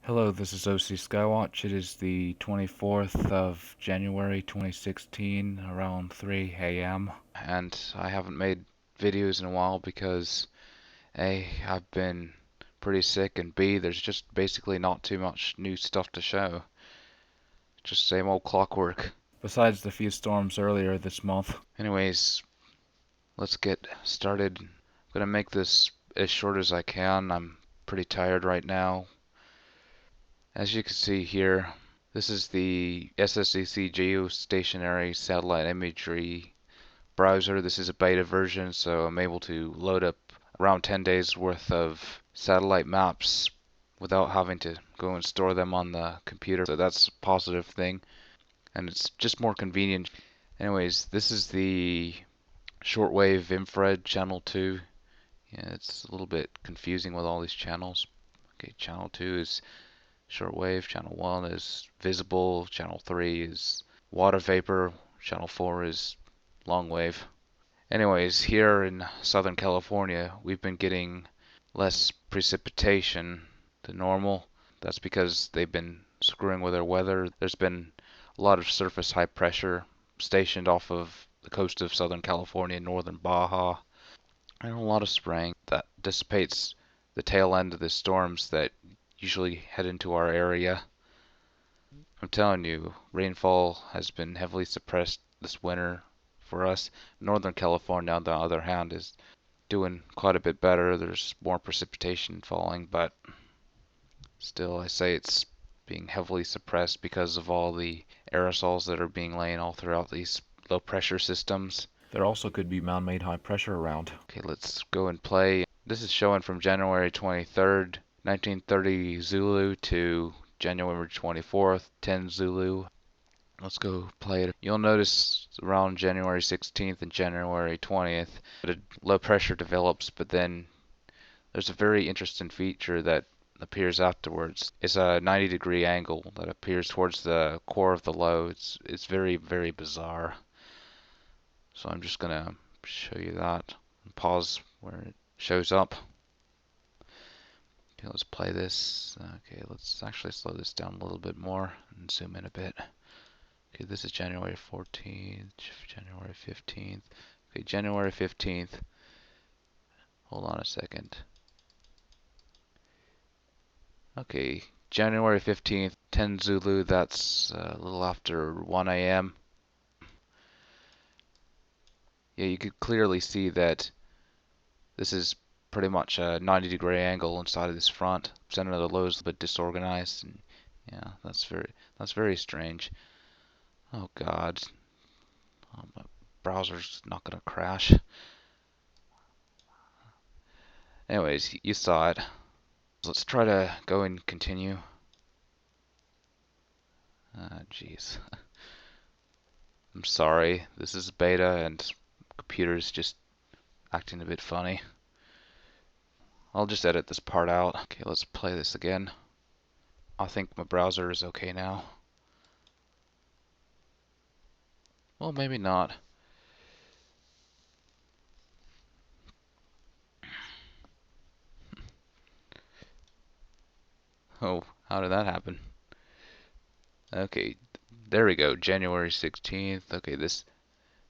Hello, this is OC Skywatch. It is the 24th of January 2016 around 3 a.m. And I haven't made videos in a while because A, I've been pretty sick, and B, there's just basically not too much new stuff to show. Just same old clockwork. Besides the few storms earlier this month. Anyways, let's get started. I'm gonna make this as short as I can. I'm pretty tired right now. As you can see here, this is the SSEC Geostationary Satellite Imagery Browser. This is a beta version, so I'm able to load up around 10 days worth of satellite maps without having to go and store them on the computer. So that's a positive thing, and it's just more convenient. Anyways, this is the shortwave infrared channel 2. Yeah, it's a little bit confusing with all these channels. Okay, channel 2 is shortwave, channel 1 is visible, channel 3 is water vapor, channel 4 is long wave. Anyways, here in Southern California, we've been getting less precipitation than normal. That's because they've been screwing with our weather. There's been a lot of surface high pressure stationed off of the coast of Southern California, northern Baja, and a lot of spraying that dissipates the tail end of the storms that usually head into our area. I'm telling you, rainfall has been heavily suppressed this winter for us. Northern California, on the other hand, is doing quite a bit better. There's more precipitation falling, but still, I say it's being heavily suppressed because of all the aerosols that are being laid all throughout these low pressure systems. There also could be man-made high pressure around. Okay, let's go and play. This is showing from January 23rd, 1930 Zulu to January 24th, 10 Zulu. Let's go play it. You'll notice around January 16th and January 20th that a low pressure develops, but then there's a very interesting feature that appears afterwards. It's a 90-degree angle that appears towards the core of the low. It's very, very bizarre. So I'm just gonna show you that and pause where it shows up. Okay, let's play this. Okay, let's actually slow this down a little bit more and zoom in a bit. Okay, this is January 14th, January 15th. Okay, January 15th. Hold on a second. Okay, January 15th, 10 Zulu, that's a little after 1 a.m. Yeah, you could clearly see that this is pretty much a 90-degree angle inside of this front. Center of the low is a bit disorganized, and yeah, that's very strange. Oh God, my browser's not gonna crash. Anyways, you saw it. Let's try to go and continue. Jeez. I'm sorry, this is beta and computer's just acting a bit funny. I'll just edit this part out. Okay, let's play this again. I think my browser is okay now. Well, maybe not. Oh, how did that happen? Okay, there we go, January 16th. Okay, this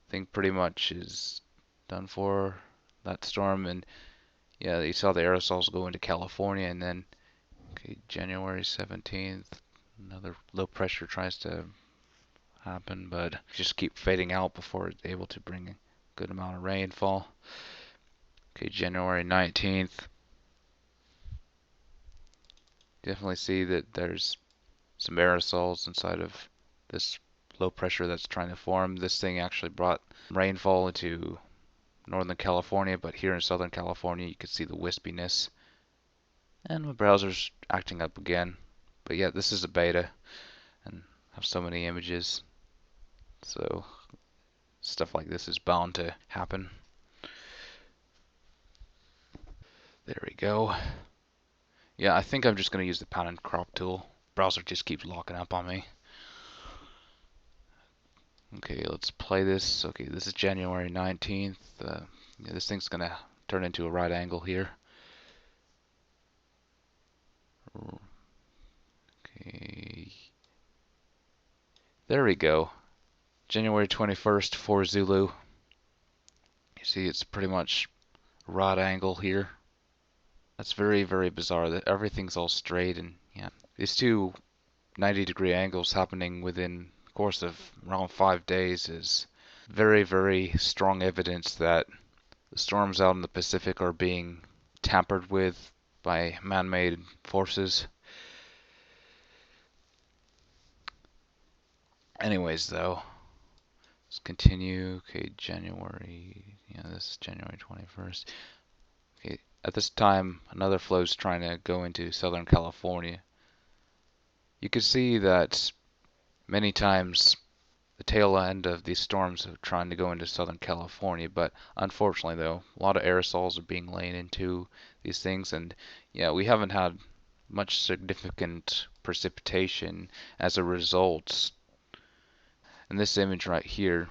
thing pretty much is done for, that storm, and yeah, you saw the aerosols go into California, and then, okay, January 17th, another low pressure tries to happen, but just keep fading out before it's able to bring a good amount of rainfall. Okay, January 19th. Definitely see that there's some aerosols inside of this low pressure that's trying to form. This thing actually brought rainfall into Northern California, but here in Southern California you can see the wispiness. And my browser's acting up again. But yeah, this is a beta and I have so many images. So stuff like this is bound to happen. There we go. Yeah, I think I'm just going to use the pan and crop tool. Browser just keeps locking up on me. Okay, let's play this. Okay, this is January 19th. Yeah, this thing's going to turn into a right angle here. There we go. January 21st for Zulu. You see it's pretty much a right angle here. That's very, very bizarre that everything's all straight, and yeah. These two 90-degree angles happening within the course of around 5 days is very, very strong evidence that the storms out in the Pacific are being tampered with by man-made forces. Anyways, though, let's continue. Okay, January. Yeah, this is January 21st. Okay, at this time, another flow is trying to go into Southern California. You can see that many times the tail end of these storms are trying to go into Southern California, but unfortunately, though, a lot of aerosols are being laid into these things, and yeah, we haven't had much significant precipitation as a result. And this image right here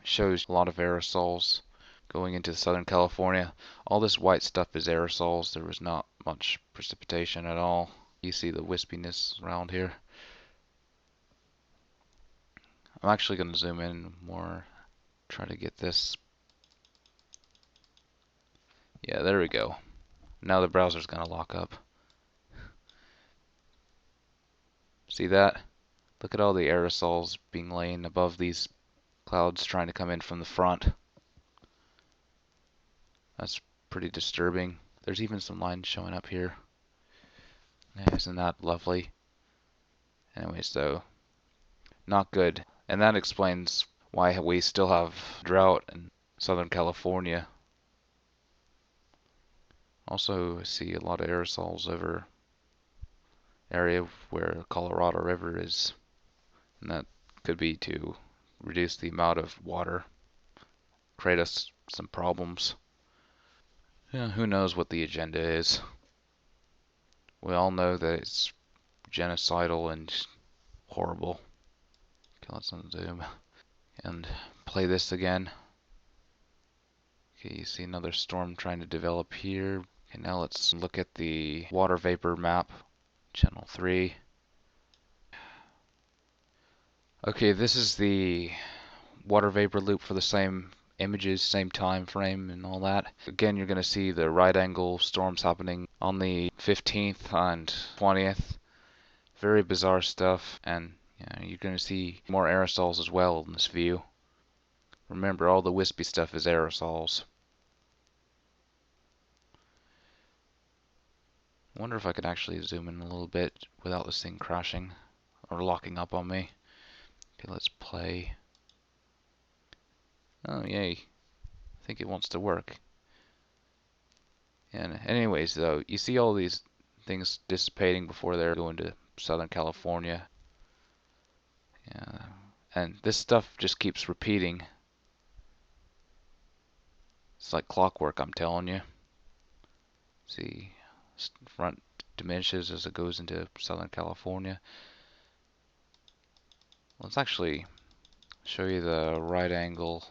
shows a lot of aerosols going into Southern California. All this white stuff is aerosols. There was not much precipitation at all. You see the wispiness around here. I'm actually going to zoom in more, try to get this. Yeah, there we go. Now the browser's going to lock up. See that? Look at all the aerosols being laid above these clouds trying to come in from the front. That's pretty disturbing. There's even some lines showing up here. Yeah, isn't that lovely? Anyways, though, not good. And that explains why we still have drought in Southern California. Also see a lot of aerosols over area where Colorado River is, and that could be to reduce the amount of water, create us some problems. Yeah, who knows what the agenda is. We all know that it's genocidal and horrible. Okay, let's unzoom and play this again. Okay, you see another storm trying to develop here. Okay, now let's look at the water vapor map, channel 3. Okay, this is the water vapor loop for the same images, same time frame and all that. Again, you're going to see the right angle storms happening on the 15th and 20th. Very bizarre stuff, and you're going to see more aerosols as well in this view. Remember, all the wispy stuff is aerosols. I wonder if I could actually zoom in a little bit without this thing crashing or locking up on me. Okay, let's play. Oh, yay. I think it wants to work. And anyways, though, you see all these things dissipating before they're going to Southern California. Yeah. And this stuff just keeps repeating. It's like clockwork, I'm telling you. See, front diminishes as it goes into Southern California. Let's actually show you the right angle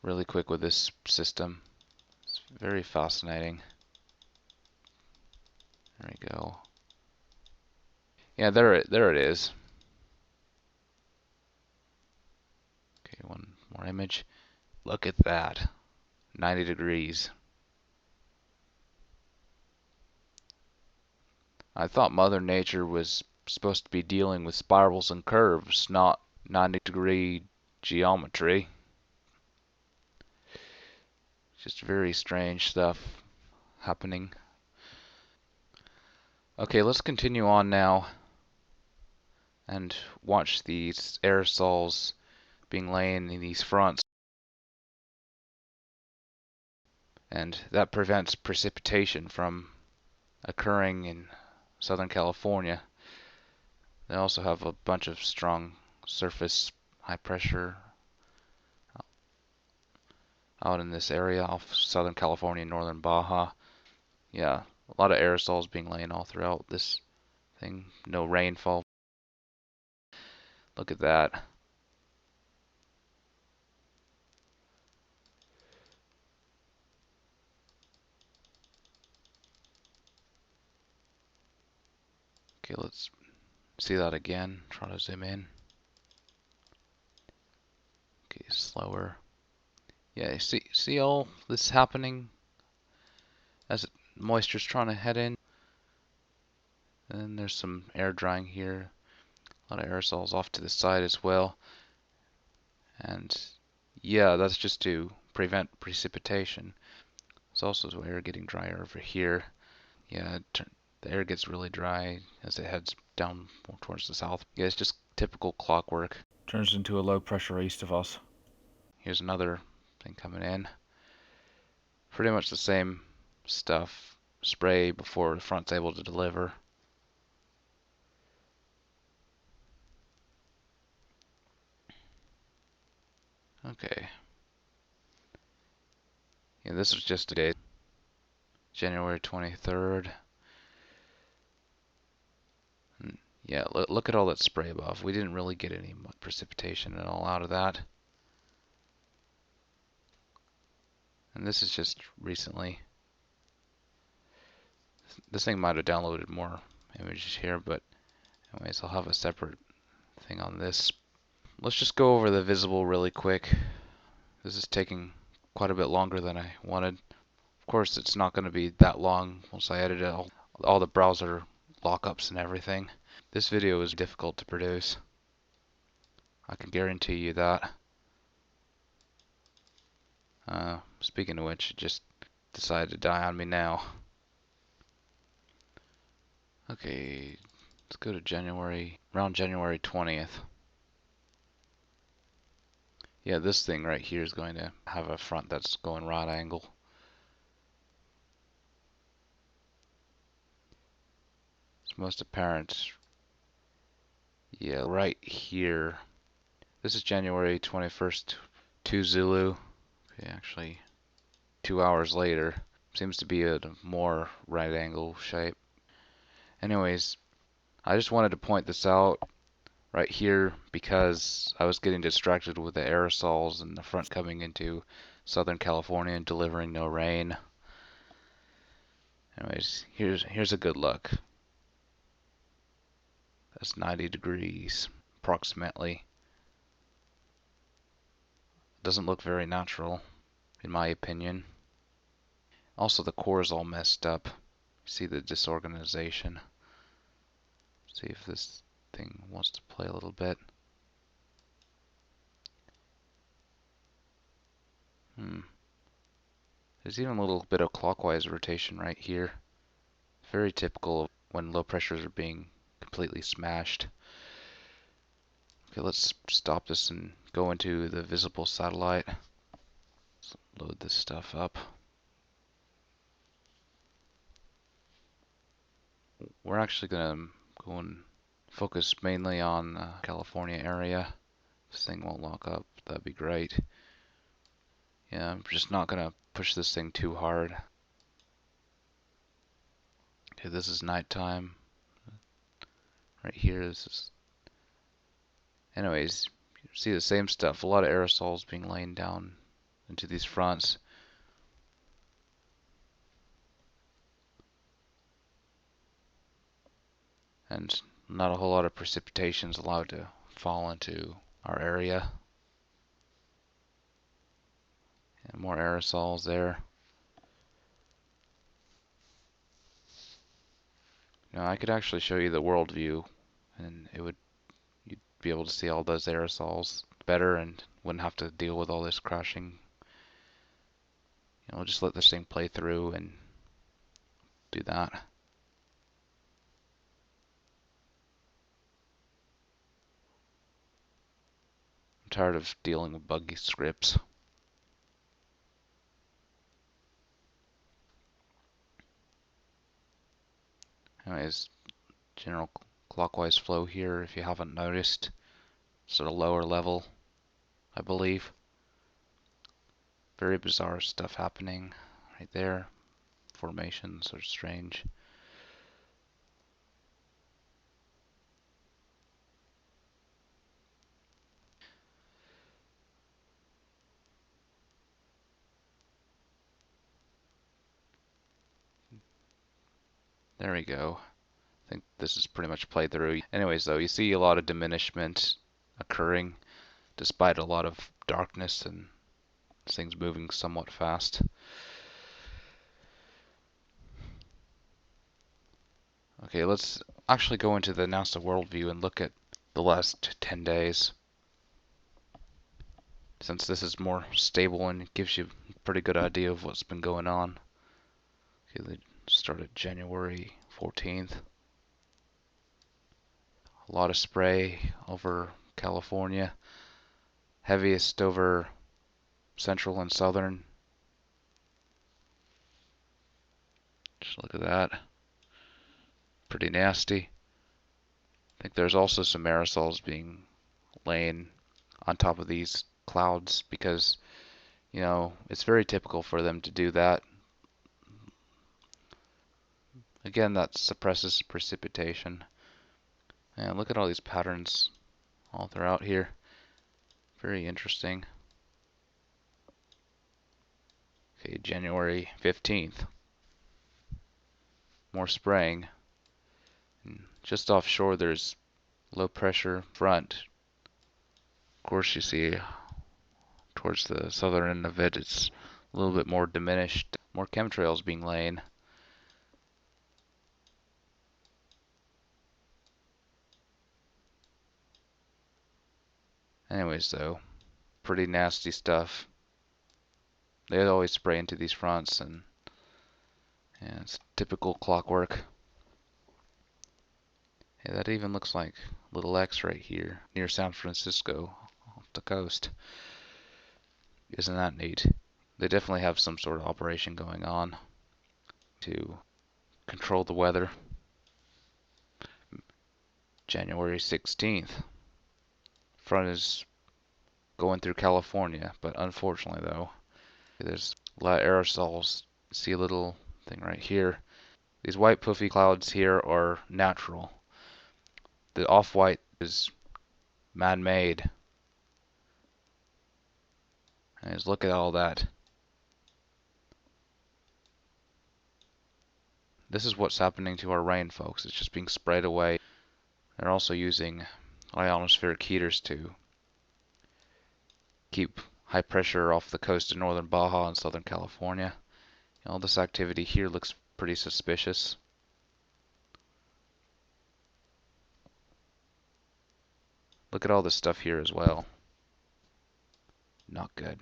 really quick with this system. It's very fascinating. There we go. Yeah, there it is. Okay, one more image. Look at that. 90 degrees. I thought Mother Nature was supposed to be dealing with spirals and curves, not 90-degree geometry. Just very strange stuff happening. Okay, let's continue on now and watch these aerosols being laid in these fronts. And that prevents precipitation from occurring in Southern California. They also have a bunch of strong surface high pressure out in this area off Southern California and northern Baja. Yeah, a lot of aerosols being laid all throughout this thing. No rainfall. Look at that. Okay, let's see that again. Try to zoom in. Okay, slower. Yeah, see all this happening as moisture's trying to head in. And then there's some air drying here. A lot of aerosols off to the side as well. And yeah, that's just to prevent precipitation. There's also air getting drier over here. Yeah, the air gets really dry as it heads down more towards the south. Yeah, it's just typical clockwork. Turns into a low pressure east of us. Here's another thing coming in. Pretty much the same stuff. Spray before the front's able to deliver. Okay. Yeah, this was just today, January 23rd. And yeah, look at all that spray above. We didn't really get any precipitation at all out of that. And this is just recently. This thing might have downloaded more images here, but anyways, I'll have a separate thing on this. Let's just go over the visible really quick. This is taking quite a bit longer than I wanted. Of course, it's not going to be that long once I edit all the browser lockups and everything. This video is difficult to produce. I can guarantee you that. Speaking of which, it just decided to die on me now. Okay, let's go to around January 20th. Yeah, this thing right here is going to have a front that's going right angle. It's most apparent. Yeah, right here. This is January 21st, 2 Zulu. Okay, actually, 2 hours later. Seems to be a more right angle shape. Anyways, I just wanted to point this out right here because I was getting distracted with the aerosols and the front coming into Southern California and delivering no rain. Anyways, here's a good look. That's 90 degrees approximately. Doesn't look very natural in my opinion. Also, the core is all messed up. See the disorganization. See if this thing wants to play a little bit. There's even a little bit of clockwise rotation right here. Very typical of when low pressures are being completely smashed. Okay, let's stop this and go into the visible satellite. Let's load this stuff up. We're actually going to go and focus mainly on the California area. If this thing won't lock up, that'd be great. Yeah, I'm just not going to push this thing too hard. Okay, this is nighttime. Right here, this is... Anyways, you see the same stuff. A lot of aerosols being laid down into these fronts. And not a whole lot of precipitation is allowed to fall into our area. And more aerosols there. Now I could actually show you the world view, and you'd be able to see all those aerosols better and wouldn't have to deal with all this crashing. We'll just let this thing play through and do that. I'm tired of dealing with buggy scripts. Anyways, general clockwise flow here, if you haven't noticed. It's at a lower level, I believe. Very bizarre stuff happening right there. Formations are strange. There we go. I think this is pretty much played through. Anyways, though, you see a lot of diminishment occurring despite a lot of darkness and things moving somewhat fast. Okay, let's actually go into the NASA World View and look at the last 10 days, since this is more stable and gives you a pretty good idea of what's been going on. Okay, they started January 14th. A lot of spray over California, heaviest over central and southern. Just look at that. Pretty nasty. I think there's also some aerosols being laying on top of these clouds because, you know, it's very typical for them to do that. Again, that suppresses precipitation. And look at all these patterns all throughout here. Very interesting. Okay, January 15th. More spraying. And just offshore there's low pressure front. Of course you see towards the southern end of it it's a little bit more diminished. More chemtrails being laid. Anyways though, pretty nasty stuff. They always spray into these fronts and it's typical clockwork. Hey, that even looks like little X right here near San Francisco off the coast. Isn't that neat? They definitely have some sort of operation going on to control the weather. January 16th. Front is going through California, but unfortunately though, there's a lot of aerosols. See a little thing right here. These white puffy clouds here are natural. The off-white is man-made. And just look at all that. This is what's happening to our rain, folks. It's just being sprayed away. They're also using ionospheric heaters to keep high pressure off the coast of northern Baja and southern California. All this activity here looks pretty suspicious. Look at all this stuff here as well. Not good.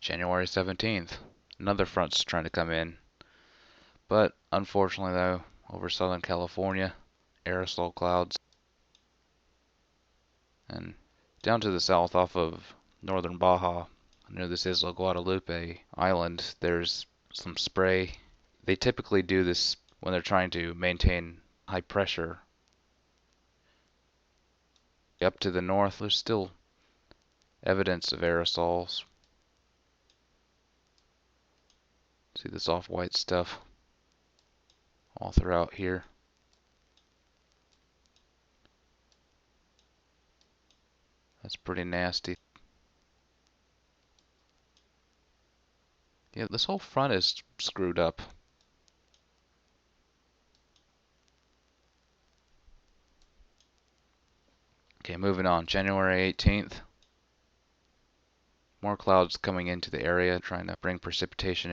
January 17th. Another front's trying to come in. But unfortunately though, over southern California, aerosol clouds. And down to the south off of northern Baja, near this Isla Guadalupe island, there's some spray. They typically do this when they're trying to maintain high pressure. Up to the north, there's still evidence of aerosols. See this off-white stuff all throughout here. That's pretty nasty. Yeah, this whole front is screwed up. Okay, moving on. January 18th. More clouds coming into the area trying to bring precipitation.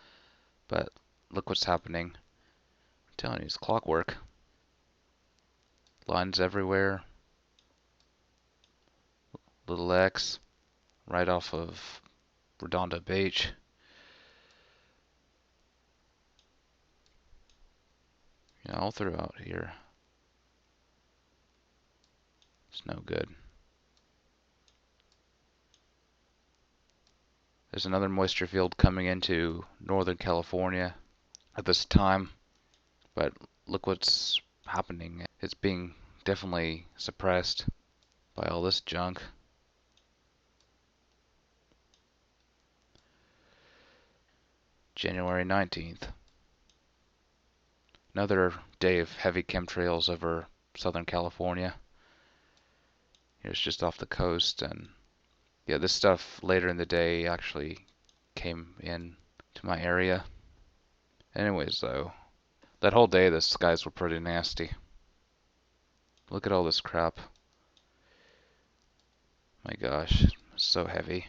But look what's happening. I'm telling you, it's clockwork. Lines everywhere. Little X right off of Redondo Beach. Yeah, all throughout here. It's no good. There's another moisture field coming into Northern California at this time, but look what's happening. It's being definitely suppressed by all this junk. January 19th. Another day of heavy chemtrails over Southern California. Here's just off the coast, and yeah, this stuff later in the day actually came in to my area. Anyways, though, that whole day the skies were pretty nasty. Look at all this crap. My gosh, so heavy.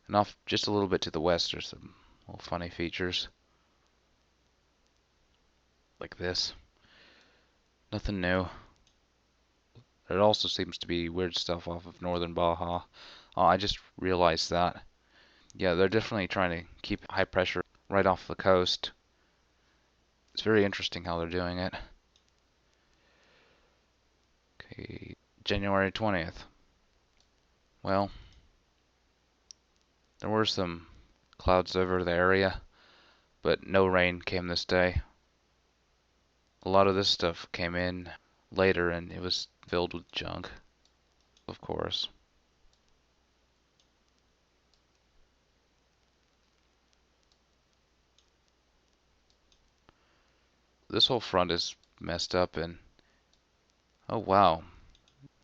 And off just a little bit to the west, there's some little funny features. Like this. Nothing new. There also seems to be weird stuff off of northern Baja. Oh, I just realized that. Yeah, they're definitely trying to keep high pressure right off the coast. It's very interesting how they're doing it. Okay, January 20th. Well, there were some clouds over the area, but no rain came this day. A lot of this stuff came in later and it was filled with junk, of course. This whole front is messed up and oh wow.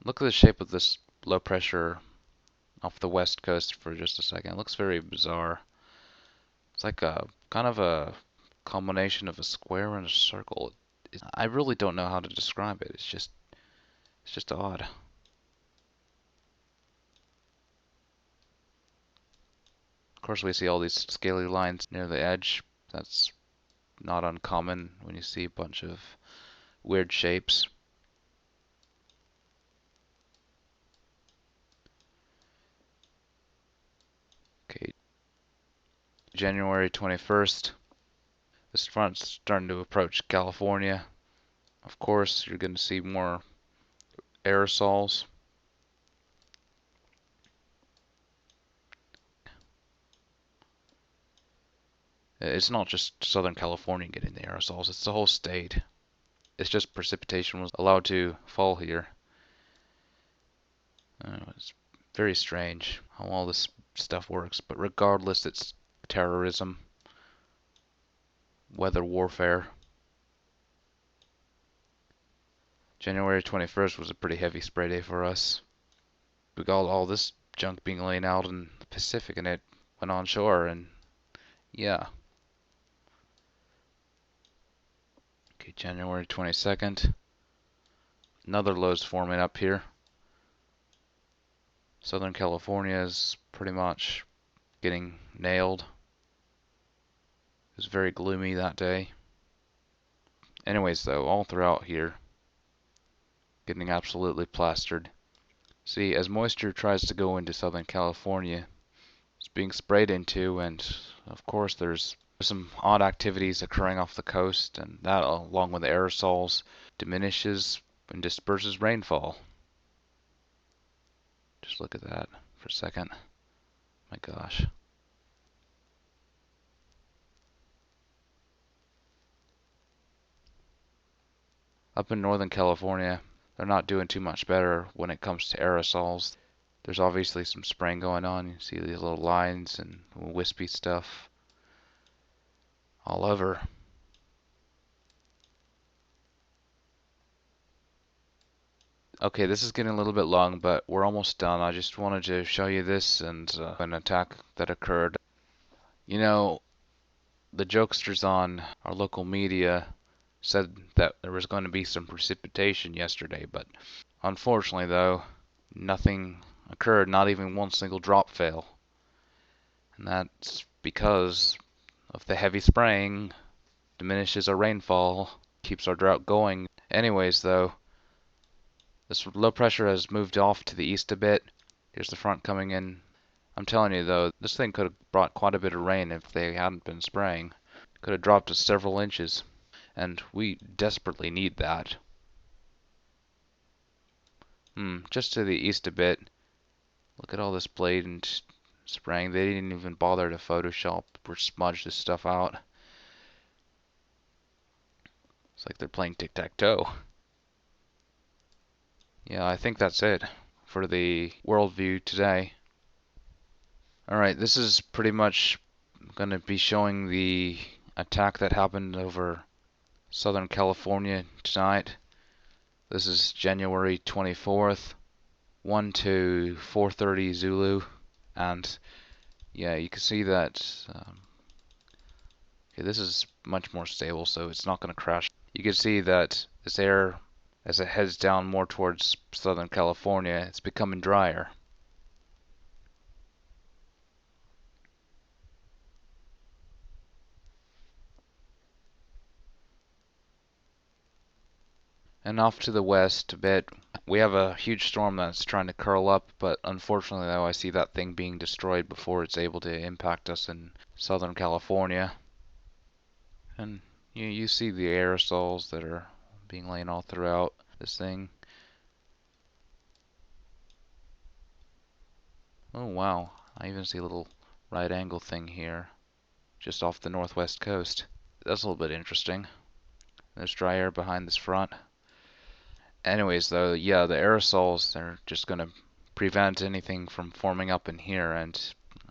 Look at the shape of this low pressure off the west coast for just a second. It looks very bizarre. It's like a kind of a combination of a square and a circle. I really don't know how to describe it. It's just odd. Of course, we see all these scaly lines near the edge. That's not uncommon when you see a bunch of weird shapes. Okay, January 21st. This front's starting to approach California. Of course, you're going to see more aerosols. It's not just Southern California getting the aerosols, it's the whole state. It's just precipitation was allowed to fall here. It's very strange how all this stuff works, but regardless, it's terrorism, weather warfare. January 21st was a pretty heavy spray day for us. We got all this junk being laid out in the Pacific and it went on shore, and yeah. Okay, January 22nd. Another low's forming up here. Southern California is pretty much getting nailed. It was very gloomy that day. Anyways, though, all throughout here, getting absolutely plastered. See, as moisture tries to go into Southern California, it's being sprayed into, and of course there's some odd activities occurring off the coast, and that, along with the aerosols, diminishes and disperses rainfall. Just look at that for a second. My gosh. Up in Northern California, they're not doing too much better when it comes to aerosols. There's obviously some spraying going on. You see these little lines and wispy stuff all over. Okay, this is getting a little bit long, but we're almost done. I just wanted to show you this and an attack that occurred. You know, the jokesters on our local media said that there was going to be some precipitation yesterday, but unfortunately, though, nothing occurred, not even one single drop fell. And that's because of the heavy spraying, diminishes our rainfall, keeps our drought going. Anyways, though, this low pressure has moved off to the east a bit. Here's the front coming in. I'm telling you though, this thing could have brought quite a bit of rain if they hadn't been spraying. Could have dropped to several inches, and we desperately need that. Just to the east a bit. Look at all this blatant spraying. They didn't even bother to Photoshop or smudge this stuff out. It's like they're playing tic-tac-toe. Yeah, I think that's it for the worldview today. Alright, this is pretty much going to be showing the attack that happened over Southern California tonight. This is January 24th, 1 to 4:30 Zulu, and yeah, you can see that okay, this is much more stable, so it's not going to crash. You can see that this air as it heads down more towards Southern California, it's becoming drier. And off to the west a bit, we have a huge storm that's trying to curl up, but unfortunately though I see that thing being destroyed before it's able to impact us in Southern California. And you see the aerosols that are being laid all throughout this thing. Oh wow, I even see a little right angle thing here, just off the northwest coast. That's a little bit interesting. There's dry air behind this front. Anyways though, yeah, the aerosols, they're just going to prevent anything from forming up in here and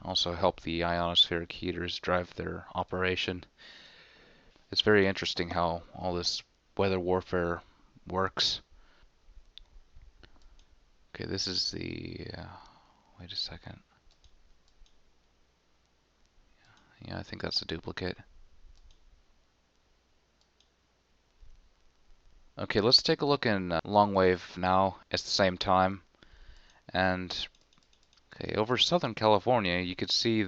also help the ionospheric heaters drive their operation. It's very interesting how all this weather warfare works. Okay, this is the... wait a second. Yeah, I think that's a duplicate. Okay, let's take a look in long wave now at the same time. And okay, over Southern California, you could see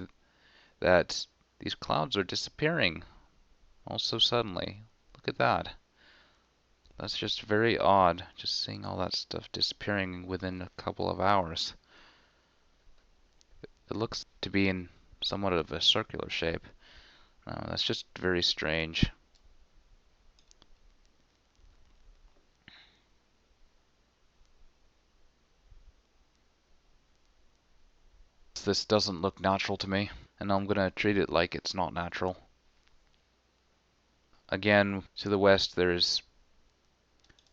that these clouds are disappearing all so suddenly. Look at that. That's just very odd, just seeing all that stuff disappearing within a couple of hours. It looks to be in somewhat of a circular shape. That's just very strange. This doesn't look natural to me, and I'm gonna treat it like it's not natural. Again, to the west there's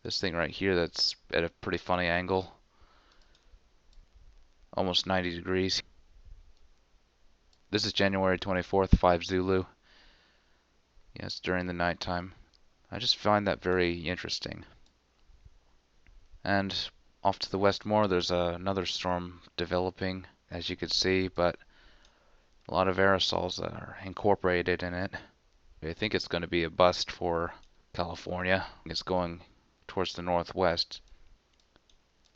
this thing right here that's at a pretty funny angle. Almost 90 degrees. This is January 24th, 5 Zulu. Yes, during the nighttime. I just find that very interesting. And off to the west more, there's another storm developing, as you can see, but a lot of aerosols that are incorporated in it. I think it's going to be a bust for California. It's going towards the northwest.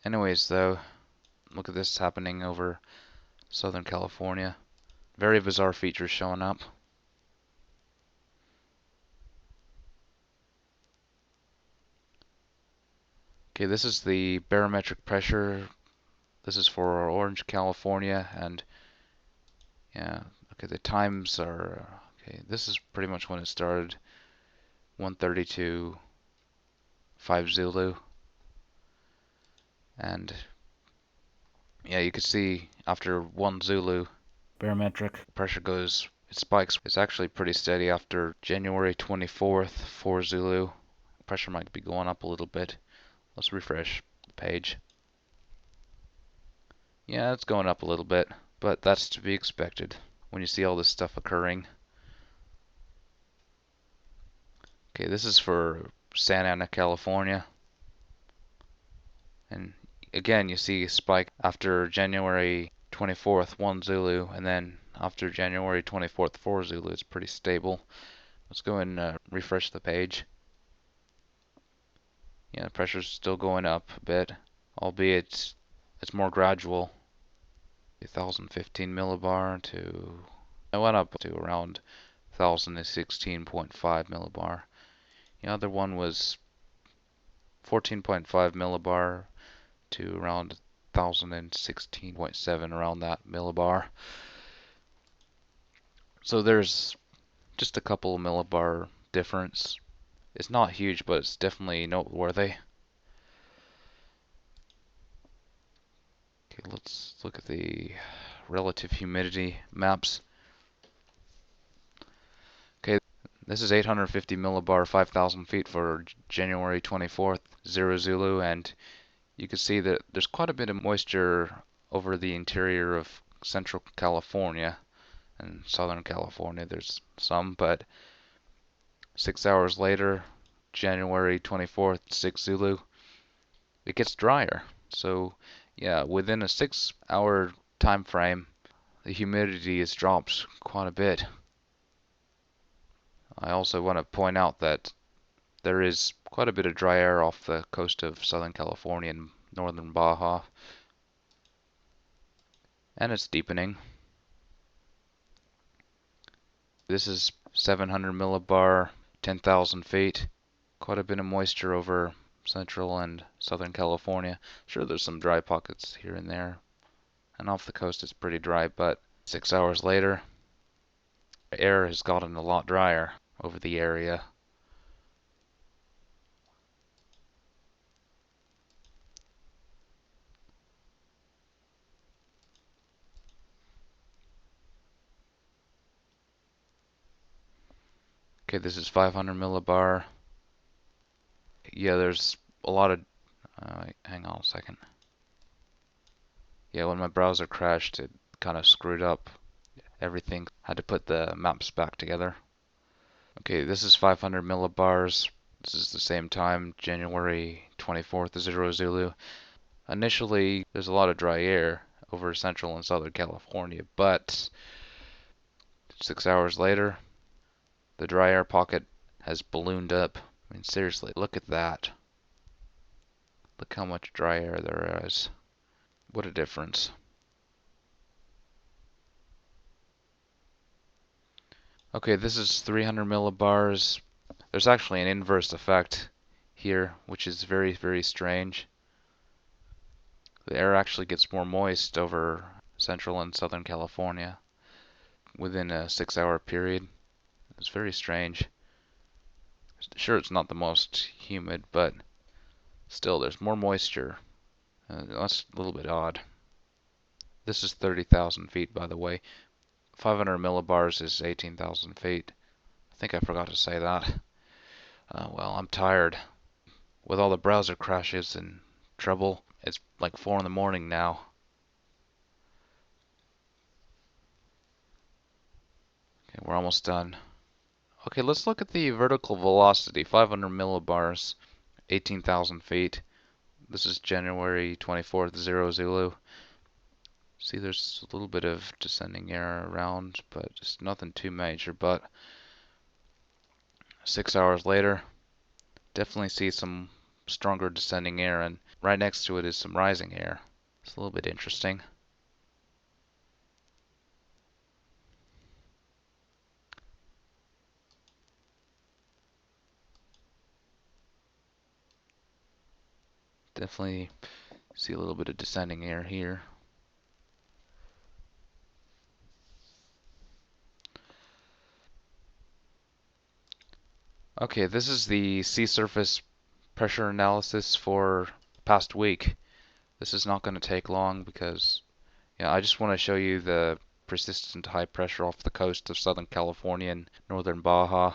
Anyways, though, look at this happening over Southern California. Very bizarre features showing up. Okay, this is the barometric pressure. This is for Orange, California, and yeah, okay, the times are, okay, this is pretty much when it started, 1:32, 5 Zulu, and yeah, you can see after 1 Zulu, Barometric. pressure goes, it spikes. It's actually pretty steady after January 24th, 4 Zulu. Pressure might be going up a little bit. Let's refresh the page. Yeah, it's going up a little bit, but that's to be expected when you see all this stuff occurring. Okay, this is for Santa Ana, California. And again, you see a spike after January 24th, 1 Zulu, and then after January 24th, 4 Zulu, it's pretty stable. Let's go and refresh the page. Yeah, the pressure's still going up a bit, albeit it's more gradual. 1015 millibar to, it went up to around 1016.5 millibar. The other one was 14.5 millibar to around 1016.7, around that millibar. So there's just a couple of millibar difference. It's not huge, but it's definitely noteworthy. Okay, let's look at the relative humidity maps. Okay, this is 850 millibar, 5,000 feet for January 24th, 0 Zulu, and you can see that there's quite a bit of moisture over the interior of Central California and Southern California. There's some, but 6 hours later, January 24th, 6 Zulu, it gets drier. So yeah, within a 6-hour time frame, the humidity has dropped quite a bit. I also want to point out that there is quite a bit of dry air off the coast of Southern California and northern Baja, and it's deepening. This is 700 millibar, 10,000 feet. Quite a bit of moisture over central and southern California. Sure, there's some dry pockets here and there, and off the coast it's pretty dry, but 6 hours later, the air has gotten a lot drier over the area. Okay, this is 500 millibar. Yeah, there's a lot of, hang on a second. Yeah, when my browser crashed, it kind of screwed up everything. Had to put the maps back together. Okay, this is 500 millibars. This is the same time, January 24th, 0 Zulu. Initially, there's a lot of dry air over central and southern California, but 6 hours later, the dry air pocket has ballooned up. I mean, seriously, look at that. Look how much dry air there is. What a difference. Okay, this is 300 millibars. There's actually an inverse effect here, which is very, very strange. The air actually gets more moist over central and southern California within a 6 hour period. It's very strange. Sure, it's not the most humid, but still, there's more moisture. That's a little bit odd. This is 30,000 feet, by the way. 500 millibars is 18,000 feet. I think I forgot to say that. Well, I'm tired. With all the browser crashes and trouble, it's like 4 in the morning now. Okay, we're almost done. Okay, let's look at the vertical velocity. 500 millibars, 18,000 feet. This is January 24th, 0 Zulu. See, there's a little bit of descending air around, but just nothing too major. But 6 hours later, definitely see some stronger descending air, and right next to it is some rising air. It's a little bit interesting. Definitely see a little bit of descending air here. Okay, this is the sea surface pressure analysis for the past week. This is not going to take long because I just want to show you the persistent high pressure off the coast of Southern California and northern Baja.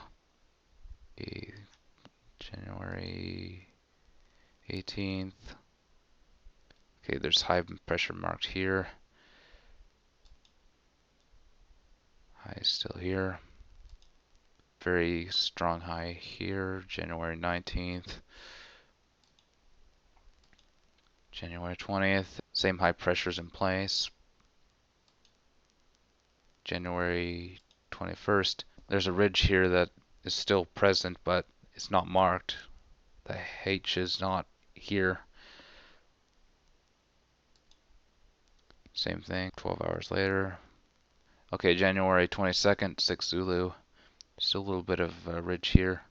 January 18th. Okay, there's high pressure marked here. High is still here. Very strong high here, January 19th. January 20th, same high pressures in place. January 21st, there's a ridge here that is still present, but it's not marked. The H is not here. Same thing, 12 hours later. Okay, January 22nd, 6 Zulu. Still a little bit of a ridge here.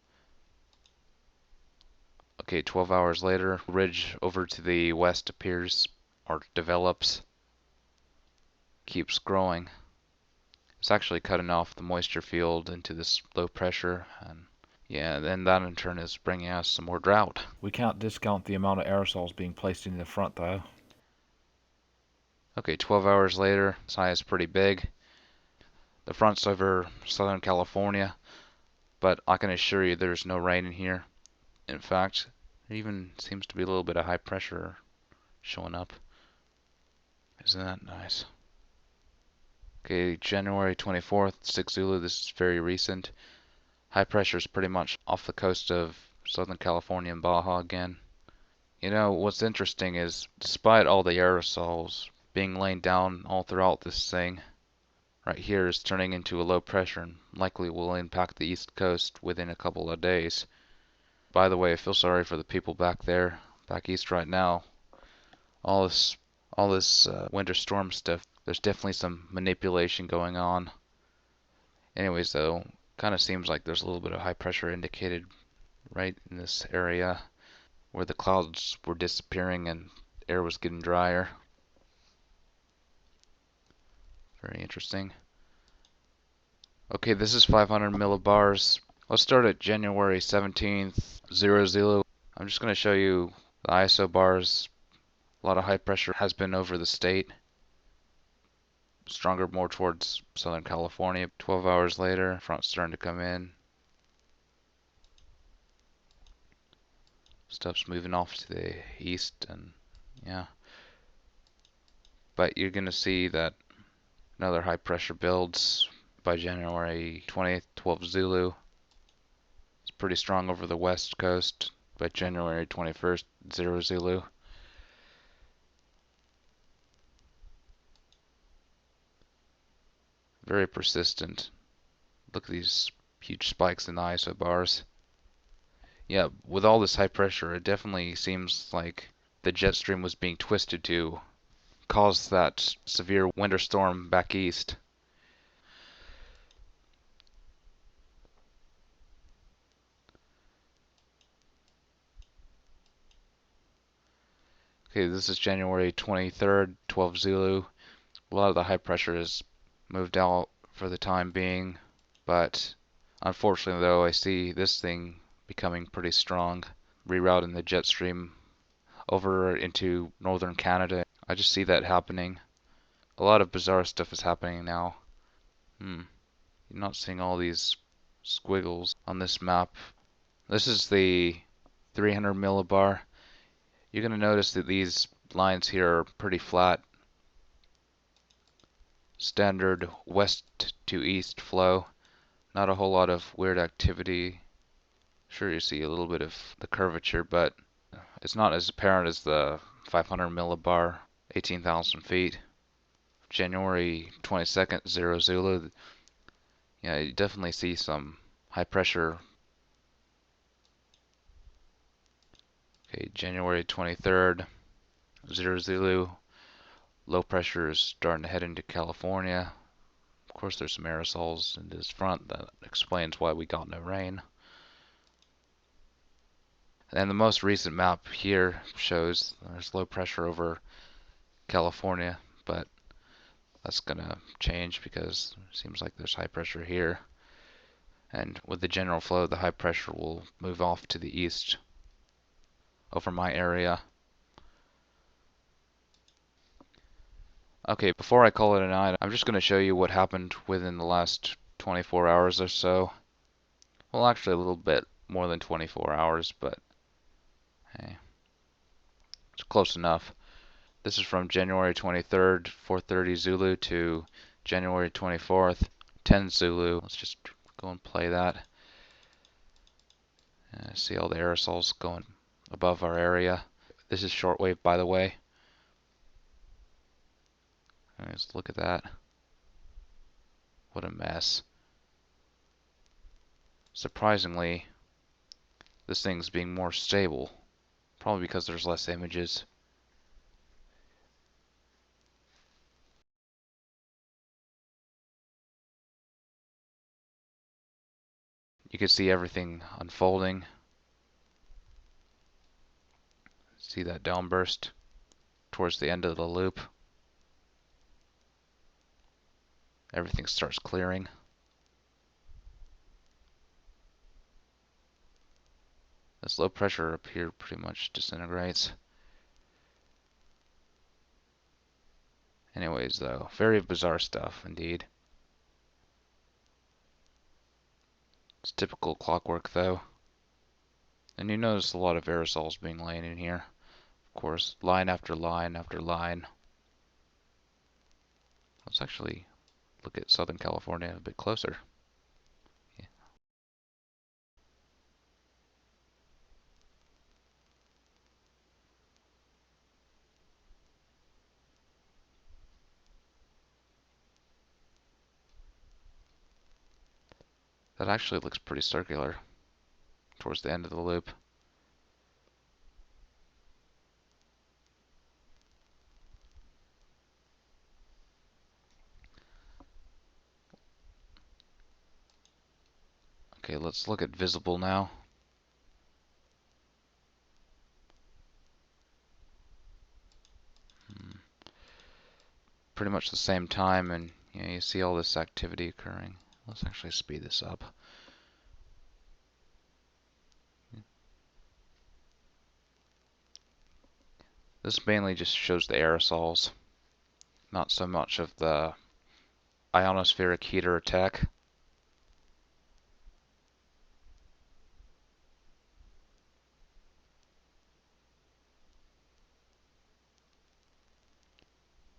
Okay, 12 hours later, ridge over to the west appears or develops. Keeps growing. It's actually cutting off the moisture field into this low pressure, and yeah, then that in turn is bringing us some more drought. We can't discount the amount of aerosols being placed in the front, though. Okay, 12 hours later, this high is pretty big. The front's over Southern California, but I can assure you there's no rain in here. In fact, there even seems to be a little bit of high pressure showing up. Isn't that nice? Okay, January 24th, 6 Zulu, this is very recent. High pressure is pretty much off the coast of Southern California and Baja again. You know, what's interesting is, despite all the aerosols being laid down all throughout this thing, right here is turning into a low pressure and likely will impact the east coast within a couple of days. By the way, I feel sorry for the people back there, back east right now. All this, all this winter storm stuff. There's definitely some manipulation going on. Anyways, though, kind of seems like there's a little bit of high pressure indicated right in this area where the clouds were disappearing and air was getting drier. Very interesting. Okay, this is 500 millibars. Let's start at January 17th, 00. I'm just going to show you the ISO bars. A lot of high pressure has been over the state. Stronger more towards Southern California. 12 hours later, front's starting to come in. Stuff's moving off to the east, and yeah. But you're going to see that another high pressure builds by January 20th, 12 Zulu. It's pretty strong over the west coast by January 21st, 0 Zulu. Very persistent. Look at these huge spikes in the ISO bars. Yeah, with all this high pressure, it definitely seems like the jet stream was being twisted to cause that severe winter storm back east. Okay, this is January 23rd, 12 Zulu. A lot of the high pressure has moved out for the time being, but unfortunately though, I see this thing becoming pretty strong, rerouting the jet stream over into northern Canada. I just see that happening. A lot of bizarre stuff is happening now. You're not seeing all these squiggles on this map. This is the 300 millibar. You're going to notice that these lines here are pretty flat. Standard west to east flow. Not a whole lot of weird activity. Sure, you see a little bit of the curvature, but it's not as apparent as the 500 millibar, 18,000 feet. January 22nd, 0 Zulu. Yeah, you definitely see some high pressure. Okay, January 23rd, 0 Zulu. Low pressure is starting to head into California. Of course, there's some aerosols in this front that explains why we got no rain. And the most recent map here shows there's low pressure over California, but that's gonna change because it seems like there's high pressure here. And with the general flow, the high pressure will move off to the east over my area. Okay, before I call it a night, I'm just going to show you what happened within the last 24 hours or so. Well, actually a little bit more than 24 hours, but hey, it's close enough. This is from January 23rd, 4:30 Zulu to January 24th, 10 Zulu. Let's just go and play that. See all the aerosols going above our area. This is shortwave, by the way. Let's look at that. What a mess. Surprisingly, this thing's being more stable. Probably because there's less images. You can see everything unfolding. See that downburst towards the end of the loop. Everything starts clearing. This low pressure up here pretty much disintegrates. Anyways, though, very bizarre stuff indeed. It's typical clockwork, though. And you notice a lot of aerosols being laid in here. Of course, line after line after line. Let's actually look at Southern California a bit closer. Yeah. That actually looks pretty circular towards the end of the loop. Okay, let's look at visible now. Pretty much the same time, and you see all this activity occurring. Let's actually speed this up. This mainly just shows the aerosols, not so much of the ionospheric heater attack.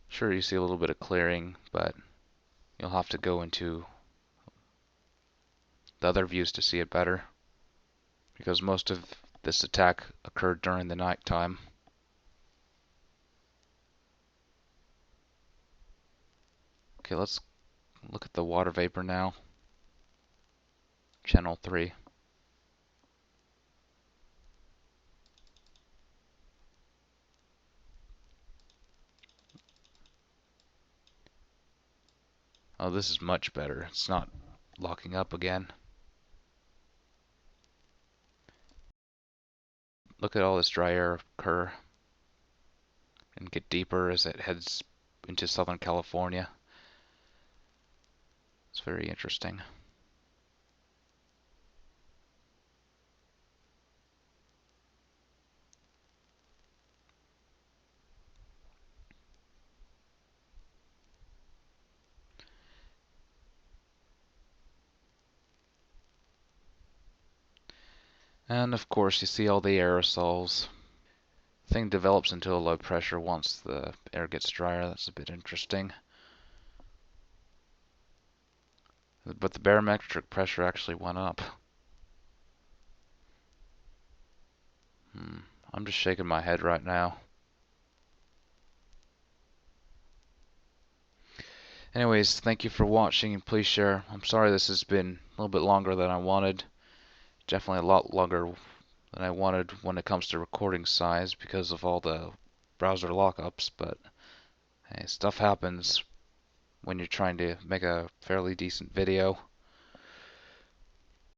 Sure, you see a little bit of clearing, but you'll have to go into the other views to see it better, because most of this attack occurred during the night time. Okay, let's look at the water vapor now. Channel 3. Oh, this is much better. It's not locking up again. Look at all this dry air occur and get deeper as it heads into Southern California. It's very interesting. And of course, you see all the aerosols. Thing develops into a low pressure once the air gets drier. That's a bit interesting. But the barometric pressure actually went up. I'm just shaking my head right now. Anyways, thank you for watching and please share. I'm sorry this has been a little bit longer than I wanted. Definitely a lot longer than I wanted when it comes to recording size because of all the browser lockups, but hey, stuff happens when you're trying to make a fairly decent video.